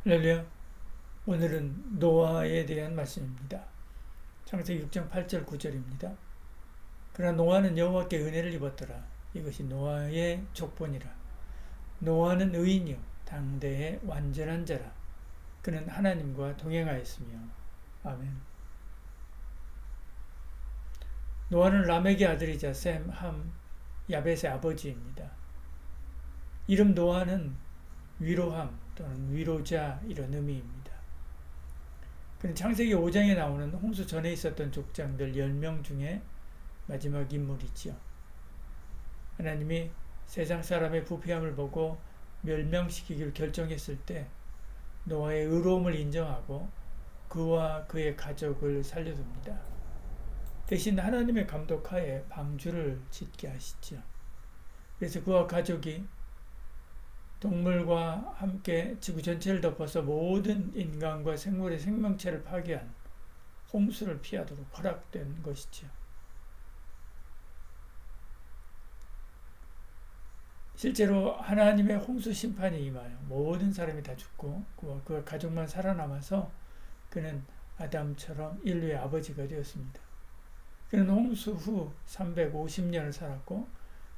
할렐루야. 오늘은 노아에 대한 말씀입니다. 창세기 6장 8절 9절입니다. 그러나 노아는 여호와께 은혜를 입었더라. 이것이 노아의 족본이라. 노아는 의인이요 당대의 완전한 자라. 그는 하나님과 동행하였으며. 아멘. 노아는 라멕의 아들이자 셈, 함, 야벳의 아버지입니다. 이름 노아는 위로함 또는 위로자 이런 의미입니다. 그는 창세기 5장에 나오는 홍수 전에 있었던 족장들 10명 중에 마지막 인물이지요. 하나님이 세상 사람의 부패함을 보고 멸명시키기를 결정했을 때 노아의 의로움을 인정하고 그와 그의 가족을 살려둡니다. 대신 하나님의 감독하에 방주를 짓게 하시지요. 그래서 그와 가족이 동물과 함께 지구 전체를 덮어서 모든 인간과 생물의 생명체를 파괴한 홍수를 피하도록 허락된 것이지요. 실제로 하나님의 홍수 심판이 임하여 모든 사람이 다 죽고 그와 그의 가족만 살아남아서 그는 아담처럼 인류의 아버지가 되었습니다. 그는 홍수 후 350년을 살았고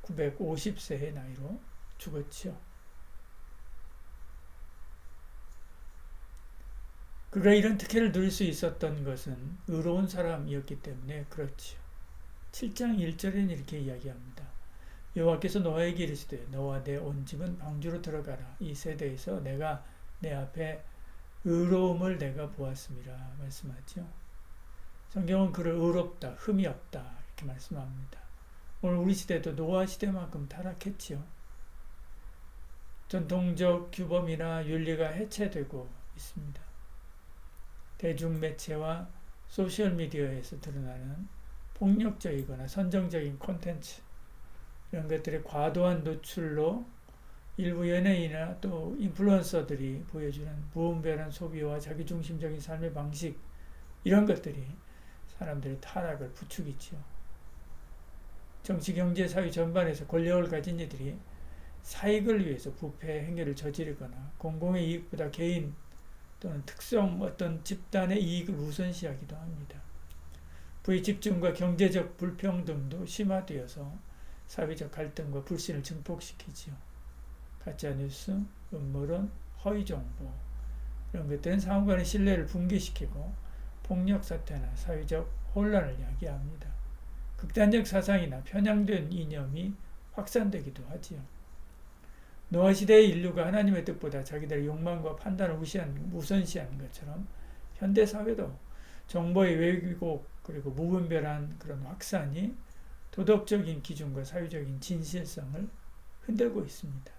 950세의 나이로 죽었지요. 그가 이런 특혜를 누릴 수 있었던 것은 의로운 사람이었기 때문에 그렇지요. 7장 1절에는 이렇게 이야기합니다. 여호와께서 노아에게 이르시되 너와 내 온 집은 방주로 들어가라. 이 세대에서 내가 내 앞에 의로움을 내가 보았음이라 말씀하죠. 성경은 그를 의롭다, 흠이 없다 이렇게 말씀합니다. 오늘 우리 시대도 노아 시대만큼 타락했지요. 전통적 규범이나 윤리가 해체되고 있습니다. 대중매체와 소셜미디어에서 드러나는 폭력적이거나 선정적인 콘텐츠 이런 것들의 과도한 노출로 일부 연예인이나 또 인플루언서들이 보여주는 무분별한 소비와 자기중심적인 삶의 방식 이런 것들이 사람들의 타락을 부추기지요. 정치, 경제, 사회 전반에서 권력을 가진 이들이 사익을 위해서 부패 행위를 저지르거나 공공의 이익보다 개인 또는 특성 어떤 집단의 이익을 우선시하기도 합니다. 부의집중과 경제적 불평등도 심화되어서 사회적 갈등과 불신을 증폭시키지요. 가짜뉴스, 음모론, 허위정보 이런 것들은 상호 간의 신뢰를 붕괴시키고 폭력사태나 사회적 혼란을 야기합니다. 극단적 사상이나 편향된 이념이 확산되기도 하지요. 노아 시대의 인류가 하나님의 뜻보다 자기들의 욕망과 판단을 우선시한 것처럼 현대 사회도 정보의 왜곡 그리고 무분별한 그런 확산이 도덕적인 기준과 사회적인 진실성을 흔들고 있습니다.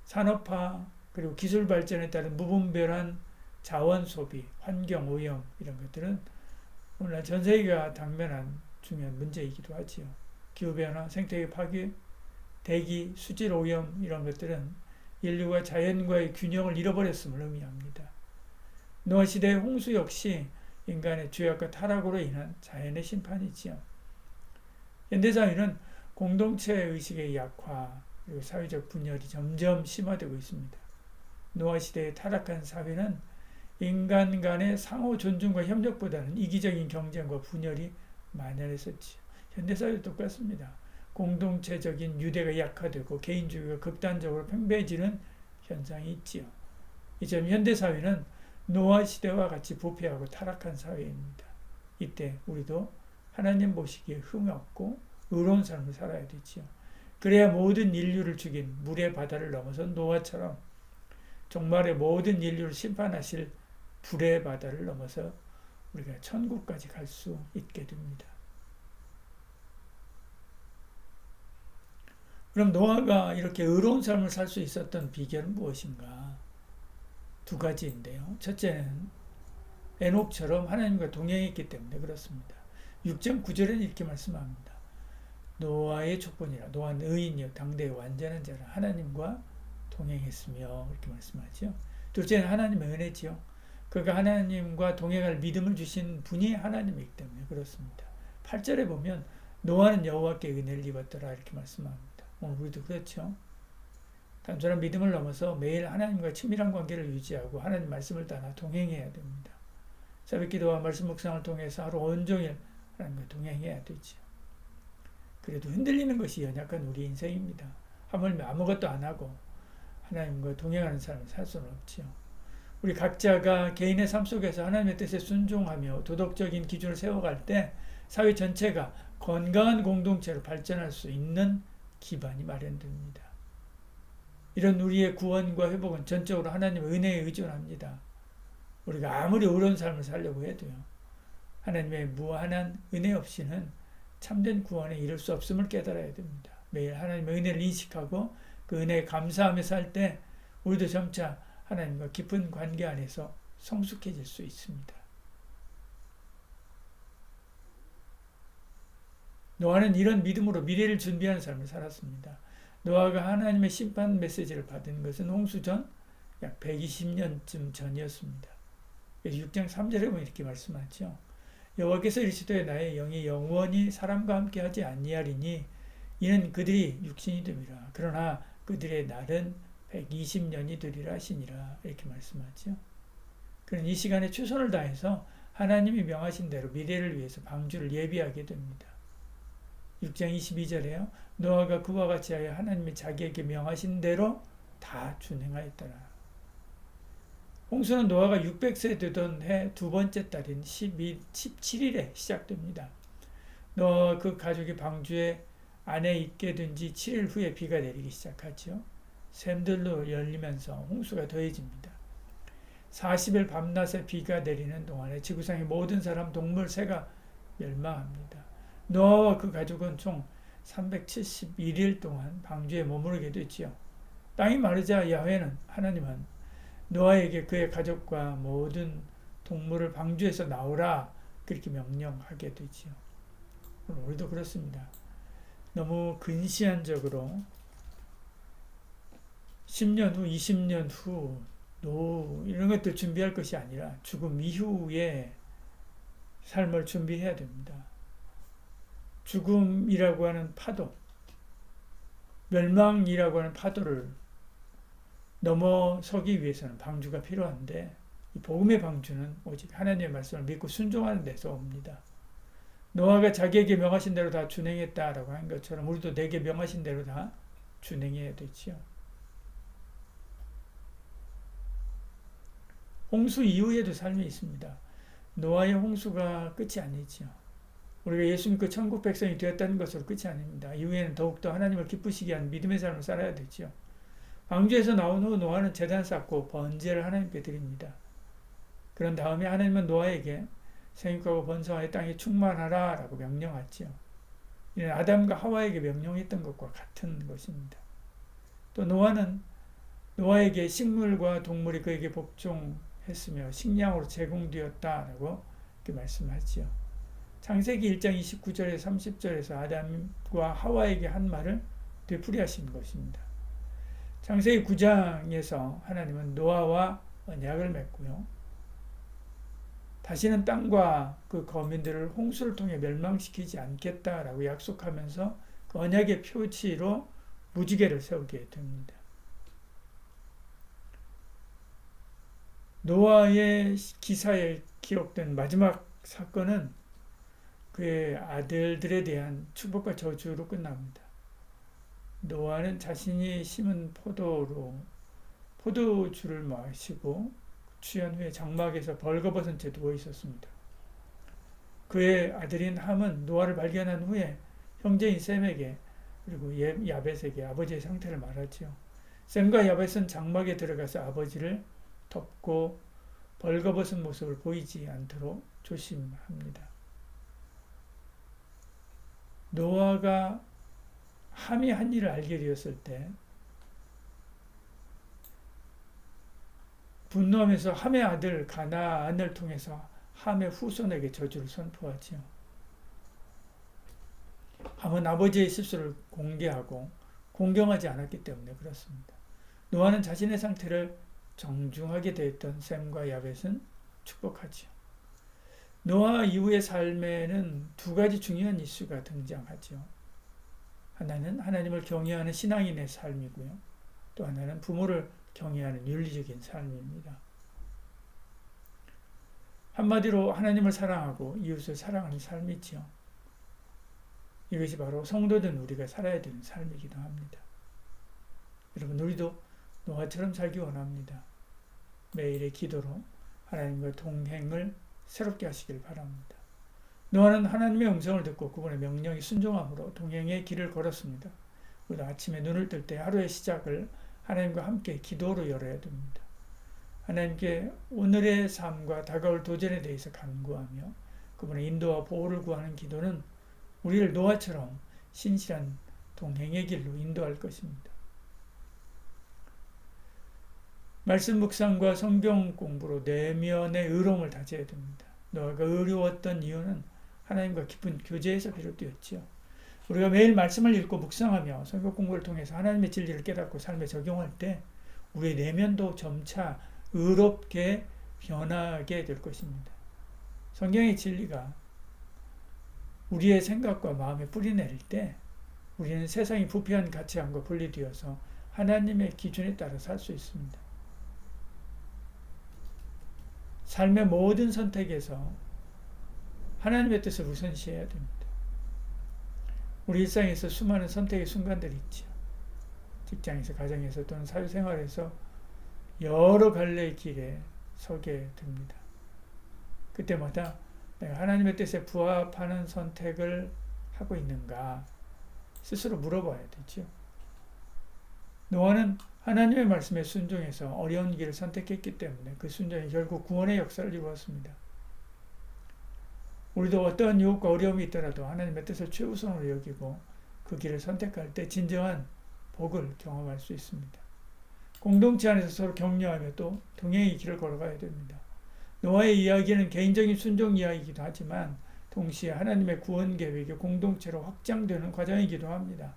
산업화 그리고 기술 발전에 따른 무분별한 자원 소비, 환경 오염 이런 것들은 오늘날 전 세계가 당면한 중요한 문제이기도 하지요. 기후변화, 생태계 파괴, 대기, 수질 오염 이런 것들은 인류가 자연과의 균형을 잃어버렸음을 의미합니다. 노아 시대의 홍수 역시 인간의 죄악과 타락으로 인한 자연의 심판이지요. 현대사회는 공동체 의식의 약화 그리고 사회적 분열이 점점 심화되고 있습니다. 노아 시대의 타락한 사회는 인간 간의 상호 존중과 협력보다는 이기적인 경쟁과 분열이 만연했었지요. 현대사회도 똑같습니다. 공동체적인 유대가 약화되고 개인주의가 극단적으로 팽배해지는 현상이 있지요. 이처럼 현대사회는 노아 시대와 같이 부패하고 타락한 사회입니다. 이때 우리도 하나님 보시기에 흠없고 의로운 삶을 살아야 되지요. 그래야 모든 인류를 죽인 물의 바다를 넘어선 노아처럼 종말의 모든 인류를 심판하실 불의 바다를 넘어서 우리가 천국까지 갈 수 있게 됩니다. 그럼 노아가 이렇게 의로운 삶을 살 수 있었던 비결은 무엇인가? 두 가지인데요. 첫째는 에녹처럼 하나님과 동행했기 때문에 그렇습니다. 6장 9절에는 이렇게 말씀합니다. 노아의 족본이라 노아는 의인이요 당대의 완전한 자라 하나님과 동행했으며 이렇게 말씀하죠. 둘째는 하나님의 은혜지요. 그가 하나님과 동행할 믿음을 주신 분이 하나님이기 때문에 그렇습니다. 8절에 보면 노아는 여호와께 은혜를 입었더라 이렇게 말씀합니다. 오늘 우리도 그렇죠. 단순한 믿음을 넘어서 매일 하나님과 친밀한 관계를 유지하고 하나님 말씀을 따라 동행해야 됩니다. 새벽 기도와 말씀 묵상을 통해서 하루 온종일 하나님과 동행해야 되죠. 그래도 흔들리는 것이 연약한 우리 인생입니다. 하물며 아무것도 안 하고 하나님과 동행하는 삶을 살 수는 없지요. 우리 각자가 개인의 삶 속에서 하나님의 뜻에 순종하며 도덕적인 기준을 세워갈 때 사회 전체가 건강한 공동체로 발전할 수 있는 기반이 마련됩니다. 이런 우리의 구원과 회복은 전적으로 하나님의 은혜에 의존합니다. 우리가 아무리 어려운 삶을 살려고 해도요. 하나님의 무한한 은혜 없이는 참된 구원에 이를 수 없음을 깨달아야 됩니다. 매일 하나님의 은혜를 인식하고 그 은혜에 감사하며 살 때 우리도 점차 하나님과 깊은 관계 안에서 성숙해질 수 있습니다. 노아는 이런 믿음으로 미래를 준비하는 삶을 살았습니다. 노아가 하나님의 심판 메시지를 받은 것은 홍수 전 약 120년쯤 전이었습니다. 6장 3절에 보면 이렇게 말씀하죠. 여호와께서 이르시되 나의 영이 영원히 사람과 함께 하지 아니하리니 이는 그들이 육신이 됨이라. 그러나 그들의 날은 120년이 되리라 하시니라. 이렇게 말씀하죠. 그는 이 시간에 최선을 다해서 하나님이 명하신 대로 미래를 위해서 방주를 예비하게 됩니다. 6장 22절에요. 노아가 그와 같이 하여 하나님이 자기에게 명하신 대로 다 준행하였더라. 홍수는 노아가 600세 되던 해 두 번째 달인 17일에 시작됩니다. 노아와 그 가족이 방주에 안에 있게 된 지 7일 후에 비가 내리기 시작하죠. 샘들로 열리면서 홍수가 더해집니다. 40일 밤낮에 비가 내리는 동안에 지구상의 모든 사람, 동물, 새가 멸망합니다. 노아와 그 가족은 총 371일 동안 방주에 머무르게 됐지요. 땅이 마르자 야훼는 하나님은 노아에게 그의 가족과 모든 동물을 방주에서 나오라 그렇게 명령하게 되지요. 우리도 그렇습니다. 너무 근시안적으로 10년 후, 20년 후, 노후 이런 것들 준비할 것이 아니라 죽음 이후의 삶을 준비해야 됩니다. 죽음이라고 하는 파도, 멸망이라고 하는 파도를 넘어서기 위해서는 방주가 필요한데 이 복음의 방주는 오직 하나님의 말씀을 믿고 순종하는 데서 옵니다. 노아가 자기에게 명하신 대로 다 준행했다라고 한 것처럼 우리도 내게 명하신 대로 다 준행해야 되지요. 홍수 이후에도 삶이 있습니다. 노아의 홍수가 끝이 아니지요. 우리가 예수 믿고 천국 백성이 되었다는 것으로 끝이 아닙니다. 이후에는 더욱더 하나님을 기쁘시게 하는 믿음의 삶을 살아야 되지요. 방주에서 나온 후 노아는 제단 쌓고 번제를 하나님께 드립니다. 그런 다음에 하나님은 노아에게 생육하고 번성하여 땅에 충만하라 라고 명령하지요. 이는 아담과 하와에게 명령했던 것과 같은 것입니다. 또 노아는 노아에게 식물과 동물이 그에게 복종했으며 식량으로 제공되었다라고 이렇게 말씀하지요. 창세기 1장 29절에서 30절에서 아담과 하와에게 한 말을 되풀이하신 것입니다. 창세기 9장에서 하나님은 노아와 언약을 맺고요. 다시는 땅과 그 거민들을 홍수를 통해 멸망시키지 않겠다라고 약속하면서 그 언약의 표지로 무지개를 세우게 됩니다. 노아의 기사에 기록된 마지막 사건은 그의 아들들에 대한 축복과 저주로 끝납니다. 노아는 자신이 심은 포도주를 마시고 취한 후에 장막에서 벌거벗은 채 누워 있었습니다. 그의 아들인 함은 노아를 발견한 후에 형제인 셈에게 그리고 야벳에게 아버지의 상태를 말하지요. 셈과 야벳은 장막에 들어가서 아버지를 덮고 벌거벗은 모습을 보이지 않도록 조심합니다. 노아가 함이 한 일을 알게 되었을 때 분노하면서 함의 아들 가나안을 통해서 함의 후손에게 저주를 선포하지요. 함은 아버지의 실수를 공개하고 공경하지 않았기 때문에 그렇습니다. 노아는 자신의 상태를 정중하게 대했던 셈과 야벳은 축복하지요. 노아 이후의 삶에는 두 가지 중요한 이슈가 등장하죠. 하나는 하나님을 경외하는 신앙인의 삶이고요. 또 하나는 부모를 경외하는 윤리적인 삶입니다. 한마디로 하나님을 사랑하고 이웃을 사랑하는 삶이지요. 이것이 바로 성도된 우리가 살아야 되는 삶이기도 합니다. 여러분, 우리도 노아처럼 살기 원합니다. 매일의 기도로 하나님과 동행을 새롭게 하시길 바랍니다. 노아는 하나님의 음성을 듣고 그분의 명령에 순종함으로 동행의 길을 걸었습니다. 우리도 아침에 눈을 뜰 때 하루의 시작을 하나님과 함께 기도로 열어야 됩니다. 하나님께 오늘의 삶과 다가올 도전에 대해서 간구하며 그분의 인도와 보호를 구하는 기도는 우리를 노아처럼 신실한 동행의 길로 인도할 것입니다. 말씀 묵상과 성경 공부로 내면의 의로움을 다져야 됩니다. 노아가 의로웠던 이유는 하나님과 깊은 교제에서 비롯되었지요. 우리가 매일 말씀을 읽고 묵상하며 성경 공부를 통해서 하나님의 진리를 깨닫고 삶에 적용할 때 우리의 내면도 점차 의롭게 변하게 될 것입니다. 성경의 진리가 우리의 생각과 마음에 뿌리내릴 때 우리는 세상이 부패한 가치관과 분리되어서 하나님의 기준에 따라 살 수 있습니다. 삶의 모든 선택에서 하나님의 뜻을 우선시해야 됩니다. 우리 일상에서 수많은 선택의 순간들이 있죠. 직장에서, 가정에서 또는 사회생활에서 여러 갈래의 길에 서게 됩니다. 그때마다 내가 하나님의 뜻에 부합하는 선택을 하고 있는가 스스로 물어봐야 되죠. 노아는 하나님의 말씀에 순종해서 어려운 길을 선택했기 때문에 그 순종이 결국 구원의 역사를 이루었습니다. 우리도 어떠한 유혹과 어려움이 있더라도 하나님의 뜻을 최우선으로 여기고 그 길을 선택할 때 진정한 복을 경험할 수 있습니다. 공동체 안에서 서로 격려하며 또 동행의 길을 걸어가야 됩니다. 노아의 이야기는 개인적인 순종 이야기이기도 하지만 동시에 하나님의 구원 계획이 공동체로 확장되는 과정이기도 합니다.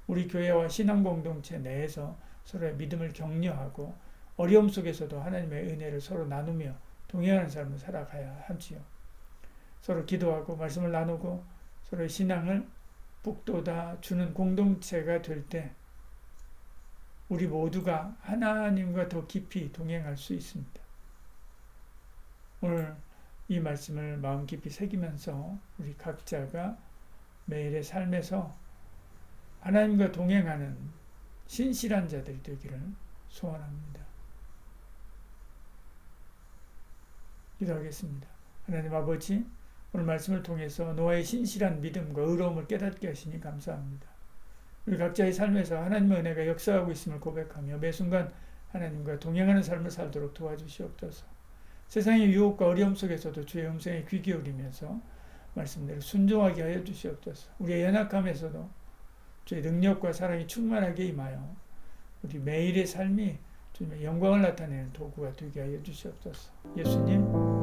우리 교회와 신앙 공동체 내에서 서로의 믿음을 격려하고 어려움 속에서도 하나님의 은혜를 서로 나누며 동행하는 삶을 살아가야 하지요. 서로 기도하고 말씀을 나누고 서로의 신앙을 북돋아 주는 공동체가 될 때 우리 모두가 하나님과 더 깊이 동행할 수 있습니다. 오늘 이 말씀을 마음 깊이 새기면서 우리 각자가 매일의 삶에서 하나님과 동행하는 신실한 자들이 되기를 소원합니다. 기도하겠습니다. 하나님 아버지, 오늘 말씀을 통해서 노아의 신실한 믿음과 의로움을 깨닫게 하시니 감사합니다. 우리 각자의 삶에서 하나님의 은혜가 역사하고 있음을 고백하며 매 순간 하나님과 동행하는 삶을 살도록 도와주시옵소서. 세상의 유혹과 어려움 속에서도 주의 음성에 귀 기울이면서 말씀대로 순종하게 하여 주시옵소서. 우리의 연약함에서도 주의 능력과 사랑이 충만하게 임하여 우리 매일의 삶이 주님의 영광을 나타내는 도구가 되게 하여 주시옵소서. 예수님